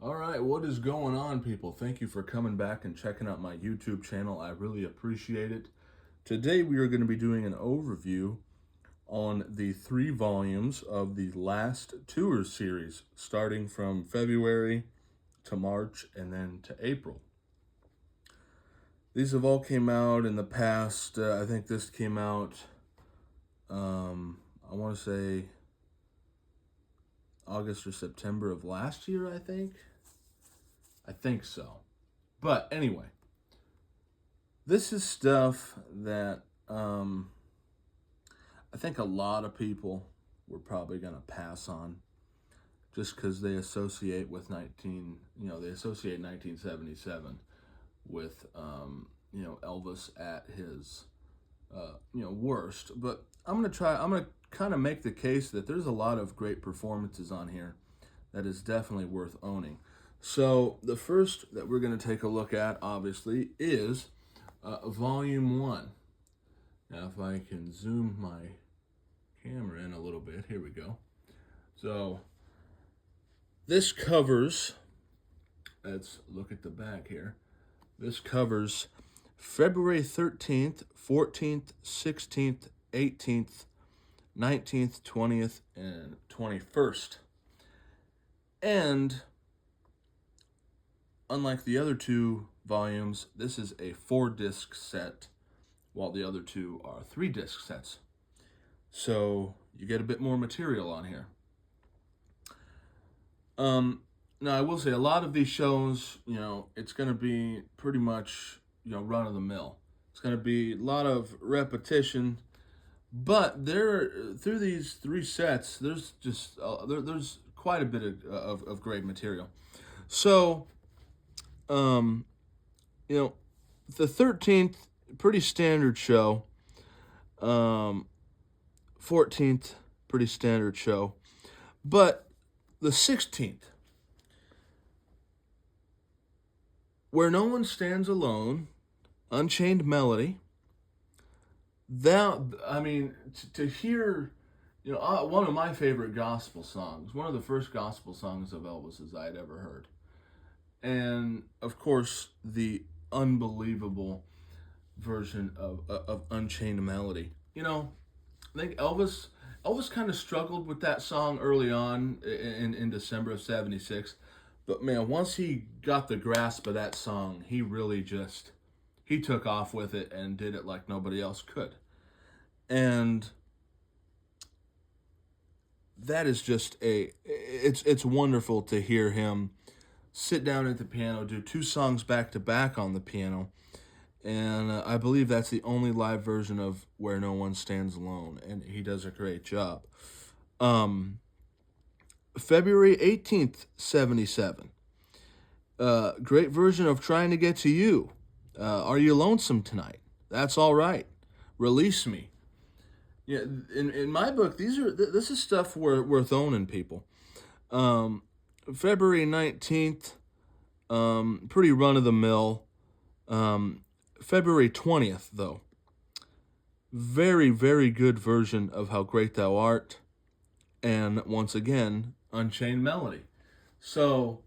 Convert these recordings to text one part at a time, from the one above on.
All right, what is going on, people? Thank you for coming back and checking out my YouTube channel. I really appreciate it. Today, we are going to be doing an overview on the 3 volumes of the last tour series, starting from February to March and then to April. These have all came out in the past. I think this came out, I want to say August or September of last year, I think. I think so. But anyway, this is stuff that I think a lot of people were probably going to pass on just because they associate with they associate 1977 with, Elvis at his, worst. But I'm going to kind of make the case that there's a lot of great performances on here that is definitely worth owning. So the first that we're going to take a look at, obviously, is Volume 1. Now, if I can zoom my camera in a little bit, here we go. So this covers, let's look at the back here. This covers February 13th, 14th, 16th, 18th, 19th, 20th, and 21st. And unlike the other 2 volumes, this is a 4-disc set, while the other 2 are 3-disc sets. So you get a bit more material on here. Now, I will say a lot of these shows, it's going to be pretty much, run of the mill. It's going to be a lot of repetition, but through these 3 sets, there's just there's quite a bit of great material. So, the 13th, pretty standard show. 14th, pretty standard show. But the 16th, Where No One Stands Alone, Unchained Melody, to hear, one of my favorite gospel songs, one of the first gospel songs of Elvis's I had ever heard. And, of course, the unbelievable version of Unchained Melody. I think Elvis kind of struggled with that song early on in December of 76. But, man, once he got the grasp of that song, he really he took off with it and did it like nobody else could. And that is just it's wonderful to hear him sit down at the piano, do 2 songs back to back on the piano. And I believe that's the only live version of Where No One Stands Alone, and he does a great job. February 18th, 77. Great version of Trying to Get to You. Are You Lonesome Tonight? That's All Right. Release Me. Yeah, in my book, this is stuff worth owning, people. February 19th, pretty run-of-the-mill. February 20th, though. Very, very good version of How Great Thou Art. And once again, Unchained Melody. So,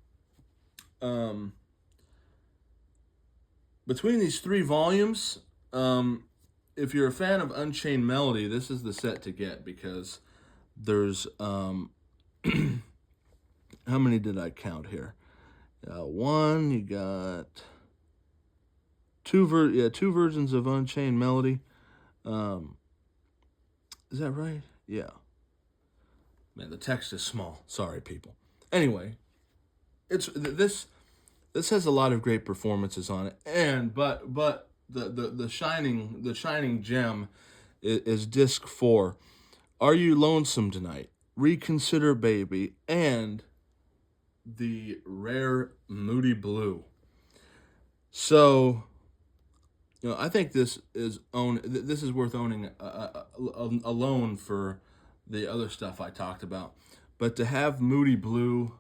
between these 3 volumes, if you're a fan of Unchained Melody, this is the set to get, because there's, how many did I count here? 1, you got 2 versions of Unchained Melody. Is that right? Yeah. Man, the text is small. Sorry, people. Anyway, this has a lot of great performances on it, but the shining gem is disc 4. Are You Lonesome Tonight? Reconsider Baby, and the rare Moody Blue. So, I think this is worth owning alone for the other stuff I talked about. But to have Moody Blue,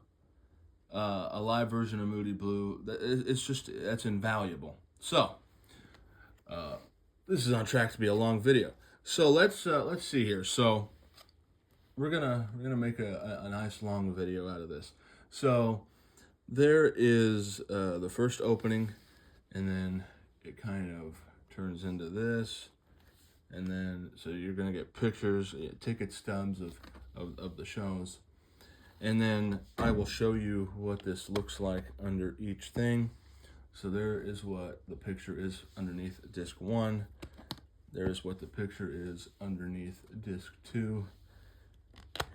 a live version of Moody Blue, that's invaluable. So, this is on track to be a long video. So let's see here. So we're gonna make a nice long video out of this. So there is the first opening, and then it kind of turns into this, and then so you're gonna get pictures, ticket stubs of the shows, and then I will show you what this looks like under each thing. So there is what the picture is underneath disc 1. There's what the picture is underneath disc 2.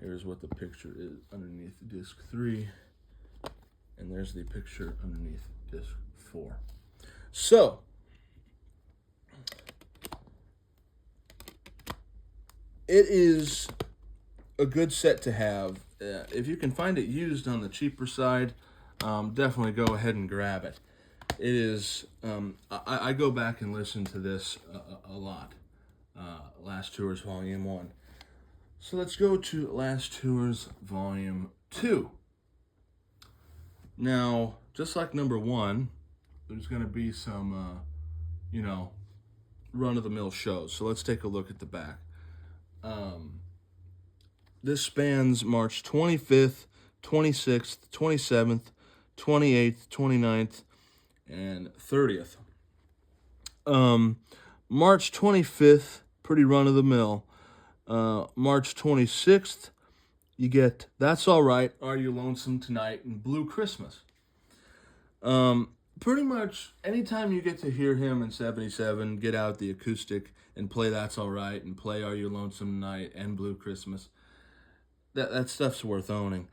Here's what the picture is underneath disc 3. And there's the picture underneath disc 4. So, it is a good set to have. If you can find it used on the cheaper side, definitely go ahead and grab it. It is, I go back and listen to this a lot. Last Tours Volume 1. So let's go to Last Tours Volume 2. Now, just like number 1, there's going to be some, run-of-the-mill shows. So let's take a look at the back. This spans March 25th, 26th, 27th, 28th, 29th, and 30th. March 25th, pretty run-of-the-mill. March 26th, you get That's All Right, Are You Lonesome Tonight, and Blue Christmas. Pretty much anytime you get to hear him in 77, get out the acoustic and play That's All Right and play Are You Lonesome Tonight and Blue Christmas, that stuff's worth owning.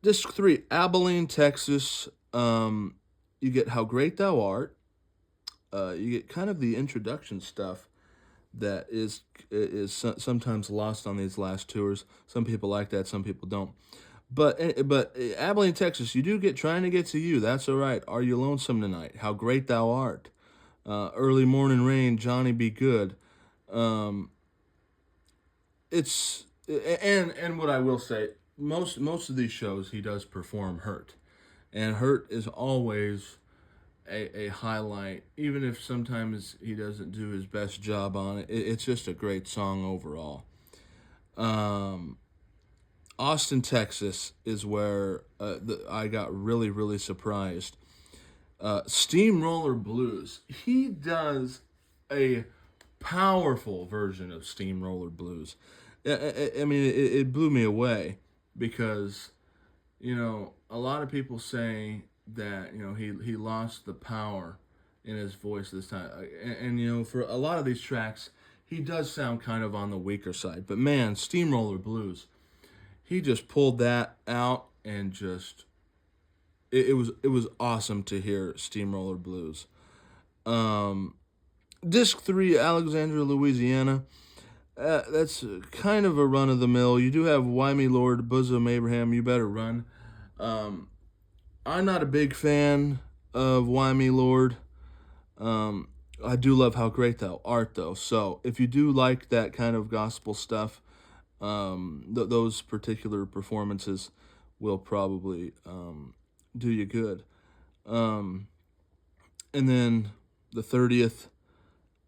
Disc 3, Abilene, Texas. You get How Great Thou Art. You get kind of the introduction stuff that is sometimes lost on these last tours. Some people like that, some people don't. But Abilene, Texas, you do get Trying to Get to You. That's All Right. Are You Lonesome Tonight? How Great Thou Art. Early Morning Rain. Johnny Be Good. It's and what I will say, most of these shows he does perform Hurt, and Hurt is always a highlight, even if sometimes he doesn't do his best job on it. It's just a great song overall. Austin, Texas is where I got really, really surprised. Steamroller Blues. He does a powerful version of Steamroller Blues. I mean, it blew me away because, a lot of people say that, he lost the power in his voice this time. And, for a lot of these tracks, he does sound kind of on the weaker side. But, man, Steamroller Blues, he just pulled that out and just... It was awesome to hear Steamroller Blues. Disc 3, Alexandria, Louisiana. That's kind of a run-of-the-mill. You do have Why Me Lord, Bosom Abraham, You Better Run. I'm not a big fan of Why Me Lord. I do love How Great Thou Art, though. So if you do like that kind of gospel stuff, those particular performances will probably do you good. And then the 30th,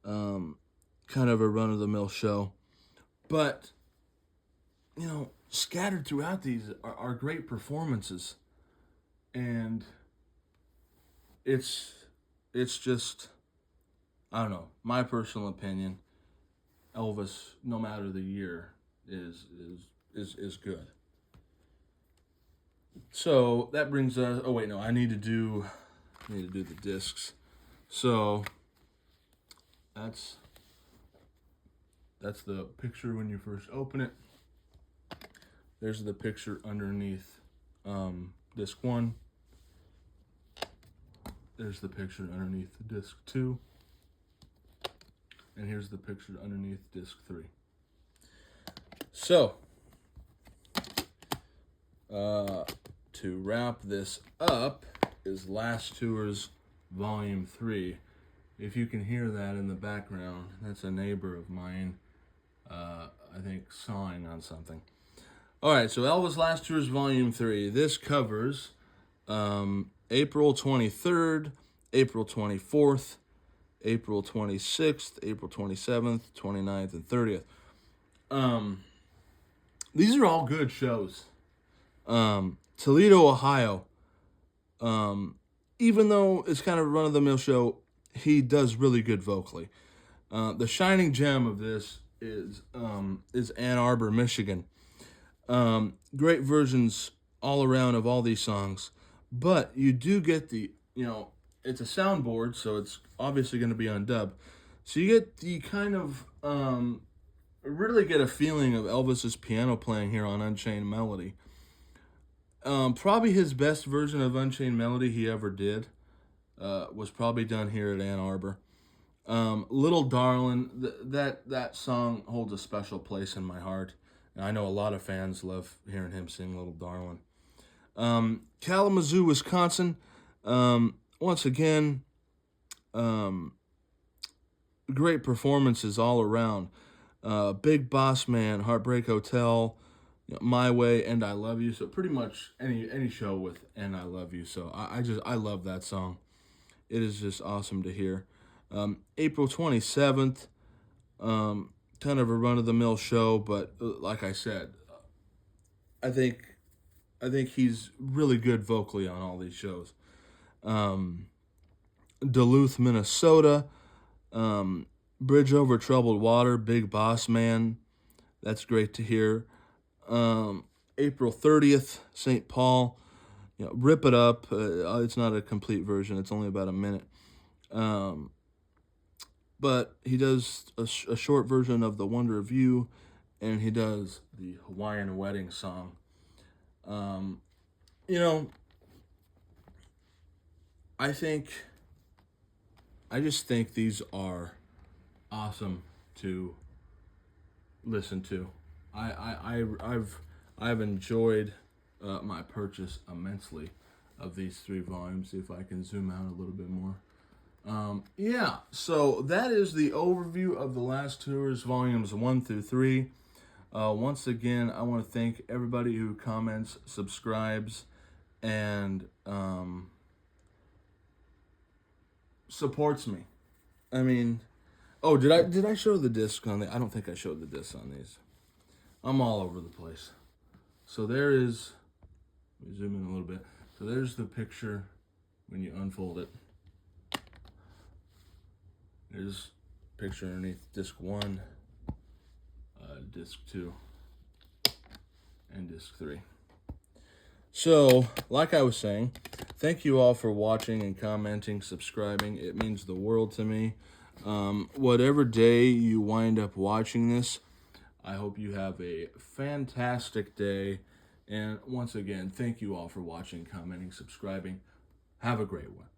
kind of a run-of-the-mill show. But, scattered throughout these are great performances. And it's just, I don't know, my personal opinion, Elvis, no matter the year, is good. So that brings us. Oh wait, no, I need to do the discs. So that's the picture when you first open it. There's the picture underneath disc 1. There's the picture underneath disc 2. And here's the picture underneath disc 3. So, to wrap this up is Last Tours Volume 3. If you can hear that in the background, that's a neighbor of mine, I think, sawing on something. All right, so Elvis Last Tours Volume 3. This covers April 23rd, April 24th, April 26th, April 27th, 29th, and 30th. These are all good shows. Toledo, Ohio. Even though it's kind of a run-of-the-mill show, he does really good vocally. The shining gem of this is Ann Arbor, Michigan. Great versions all around of all these songs, but you do get it's a soundboard, so it's obviously going to be on dub. So you get the kind of really get a feeling of Elvis's piano playing here on Unchained Melody. Probably his best version of Unchained Melody he ever did was probably done here at Ann Arbor. Little Darlin', that song holds a special place in my heart. And I know a lot of fans love hearing him sing Little Darlin'. Kalamazoo, Wisconsin. Once again, great performances all around. Big Boss Man, Heartbreak Hotel, My Way, and I Love You. So pretty much any show with And I Love You. So I love that song. It is just awesome to hear. April 27th, kind of a run-of-the-mill show, but like I said, I think he's really good vocally on all these shows. Duluth, Minnesota, Bridge Over Troubled Water, Big Boss Man. That's great to hear. April 30th, St. Paul, Rip It Up. It's not a complete version. It's only about a minute. But he does a short version of The Wonder of You, and he does the Hawaiian Wedding song. I just think these are awesome to listen to. I've enjoyed my purchase immensely of these 3 volumes. See if I can zoom out a little bit more. So that is the overview of The Last Tours, volumes 1 through 3. Once again, I want to thank everybody who comments, subscribes, and supports me. I mean, did I show the disc on the? I don't think I showed the disc on these. I'm all over the place. So there is. Let me zoom in a little bit. So there's the picture when you unfold it. There's a picture underneath disc 1, disc 2, and disc 3. So, like I was saying, thank you all for watching and commenting, subscribing. It means the world to me. Whatever day you wind up watching this, I hope you have a fantastic day. And once again, thank you all for watching, commenting, subscribing. Have a great one.